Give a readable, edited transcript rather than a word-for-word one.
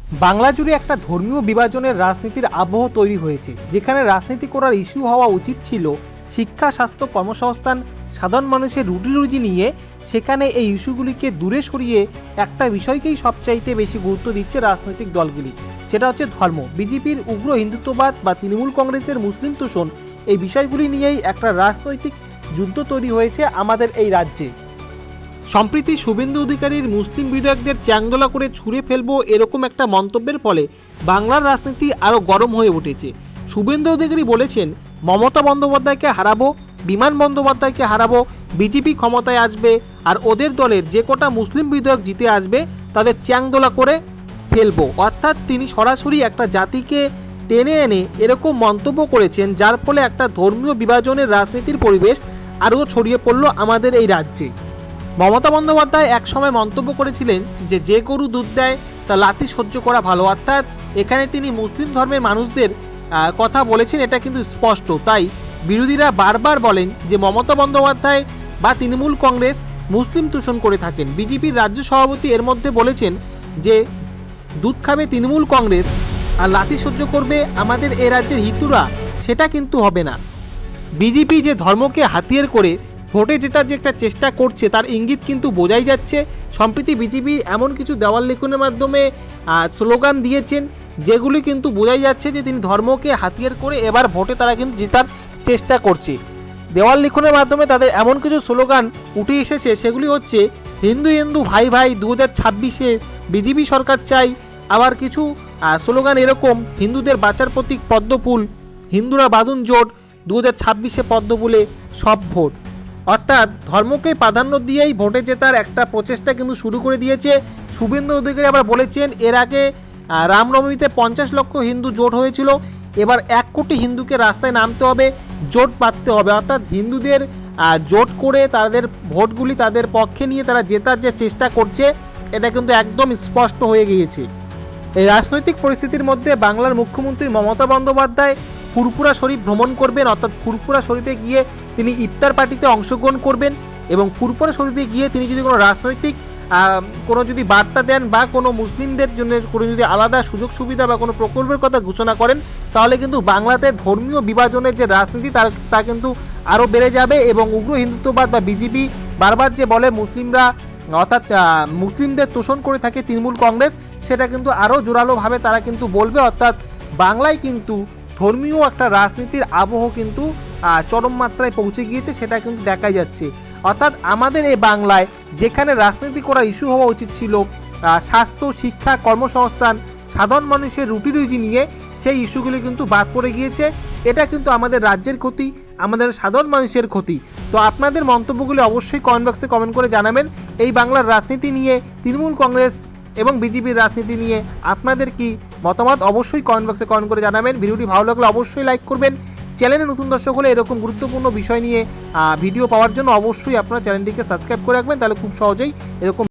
বাংলা জুড়ে একটা ধর্মীয় বিভাজনের রাজনীতির আবহ তৈরি হয়েছে, যেখানে রাজনীতি করার ইস্যু হওয়া উচিত ছিল শিক্ষা, স্বাস্থ্য, কর্মসংস্থান, সাধারণ মানুষের রুটি রুজি নিয়ে। সেখানে এই ইস্যুগুলিকে দূরে সরিয়ে একটা বিষয়কেই সবচাইতে বেশি গুরুত্ব দিচ্ছে রাজনৈতিক দলগুলি, সেটা হচ্ছে ধর্ম। বিজেপির উগ্র হিন্দুত্ববাদ বা তৃণমূল কংগ্রেসের মুসলিম তোষণ, এই বিষয়গুলি নিয়েই একটা রাজনৈতিক যুদ্ধ তৈরি হয়েছে আমাদের এই রাজ্যে। সম্প্রতি শুভেন্দু অধিকারীর মুসলিম বিধায়কদের চ্যাংদোলা করে ছুঁড়ে ফেলবো এরকম একটা মন্তব্যের ফলে বাংলার রাজনীতি আরও গরম হয়ে উঠেছে। শুভেন্দু অধিকারী বলেছেন, মমতা বন্দ্যোপাধ্যায়কে হারাবো, বিমান বন্দ্যোপাধ্যায়কে হারাবো, বিজেপি ক্ষমতায় আসবে আর ওদের দলের যে কটা মুসলিম বিধায়ক জিতে আসবে তাদের চ্যাংদোলা করে ফেলবো। অর্থাৎ তিনি সরাসরি একটা জাতিকে টেনে এনে এরকম মন্তব্য করেছেন, যার ফলে একটা ধর্মীয় বিভাজনের রাজনীতির পরিবেশ আরও ছড়িয়ে পড়ল আমাদের এই রাজ্যে। মমতা বন্দ্যোপাধ্যায় একসময় মন্তব্য করেছিলেন যে গরু দুধ দেয় তা লাথি সহ্য করা ভালো। অর্থাৎ এখানে তিনি মুসলিম ধর্মের মানুষদের কথা বলেছেন, এটা কিন্তু স্পষ্ট। তাই বিরোধীরা বারবার বলেন যে মমতা বন্দ্যোপাধ্যায় বা তৃণমূল কংগ্রেস মুসলিম তোষণ করে থাকেন। বিজেপির রাজ্য সভাপতি এর মধ্যে বলেছেন যে দুধ খাবে তৃণমূল কংগ্রেস আর লাথি সহ্য করবে আমাদের এ রাজ্যের হিন্দুরা, সেটা কিন্তু হবে না। বিজেপি যে ধর্মকে হাতিয়ার করে ভোটে জেতার যে একটা চেষ্টা করছে তার ইঙ্গিত কিন্তু বোঝাই যাচ্ছে। সম্প্রতি বিজেপি এমন কিছু দেওয়াল লিখনের মাধ্যমে স্লোগান দিয়েছেন, যেগুলি কিন্তু বোঝাই যাচ্ছে যে তিনি ধর্মকে হাতিয়ার করে এবার ভোটে তারা কিন্তু জেতার চেষ্টা করছে। দেওয়াল লিখনের মাধ্যমে তাদের এমন কিছু স্লোগান উঠে এসেছে, সেগুলি হচ্ছে হিন্দু হিন্দু ভাই ভাই 2026-এ বিজেপি সরকার চাই। আবার কিছু স্লোগান এরকম, হিন্দুদের বাঁচার প্রতীক পদ্মফুল, হিন্দুরা বাঁধুন জোট, 2026-এ পদ্মফুলে সব ভোট। অর্থাৎ ধর্মকে প্রাধান্য দিয়েই ভোটে জেতার একটা প্রচেষ্টা কিন্তু শুরু করে দিয়েছে শুভেন্দু অধিকারী। আবার বলেছেন, এর আগে রামনবমীতে 50 লক্ষ হিন্দু জোট হয়েছিল, এবার 1 কোটি হিন্দুকে রাস্তায় নামতে হবে, জোট বাঁধতে হবে। অর্থাৎ হিন্দুদের জোট করে তাদের ভোটগুলি তাদের পক্ষে নিয়ে তারা জেতার যে চেষ্টা করছে, এটা কিন্তু একদম স্পষ্ট হয়ে গিয়েছে। এই রাজনৈতিক পরিস্থিতির মধ্যে বাংলার মুখ্যমন্ত্রী মমতা বন্দ্যোপাধ্যায় ফুরফুরা শরীফ ভ্রমণ করবেন। অর্থাৎ ফুরফুরা শরীফে গিয়ে তিনি ইফতার পার্টিতে অংশগ্রহণ করবেন এবং ফুরফুরা শরীফে গিয়ে তিনি যদি কোনো রাজনৈতিক কোনো যদি বার্তা দেন বা কোনো মুসলিমদের জন্য কোনো যদি আলাদা সুযোগ সুবিধা বা কোনো প্রকল্পের কথা ঘোষণা করেন, তাহলে কিন্তু বাংলাতে ধর্মীয় বিভাজনের যে রাজনীতি তা কিন্তু আরও বেড়ে যাবে। এবং উগ্র হিন্দুত্ববাদ বা বিজেপি বারবার যে বলে মুসলিমরা অর্থাৎ মুসলিমদের তোষণ করে থাকে তৃণমূল কংগ্রেস, সেটা কিন্তু আরও জোরালোভাবে তারা কিন্তু বলবে। অর্থাৎ বাংলায় কিন্তু ধর্মীয় একটা রাজনীতির আবহ কিন্তু চরম মাত্রায় পৌঁছে গিয়েছে, সেটা কিন্তু দেখা যাচ্ছে। অর্থাৎ আমাদের এই বাংলায় যেখানে রাজনীতি করার ইস্যু হওয়া উচিত ছিল স্বাস্থ্য, শিক্ষা, কর্মসংস্থান, সাধারণ মানুষের রুটি রুজি নিয়ে, সেই ইস্যুগুলি কিন্তু বাদ পড়ে গিয়েছে। এটা কিন্তু আমাদের রাজ্যের ক্ষতি, আমাদের সাধারণ মানুষের ক্ষতি। তো আপনাদের মন্তব্যগুলি অবশ্যই কমেন্ট বক্সে কমেন্ট করে জানাবেন। এই বাংলার রাজনীতি নিয়ে, তৃণমূল কংগ্রেস এবং বিজেপির রাজনীতি নিয়ে আপনাদের কি মতামত অবশ্যই কমেন্ট বক্সে কমেন্ট করে জানাবেন। ভিডিওটি ভালো লাগলে অবশ্যই লাইক করবেন। চ্যানেলে নতুন দর্শক হলে এরকম গুরুত্বপূর্ণ বিষয় নিয়ে ভিডিও পাওয়ার জন্য অবশ্যই আপনারা চ্যানেলটিকে সাবস্ক্রাইব করে রাখবেন, তাহলে খুব সহজেই এরকম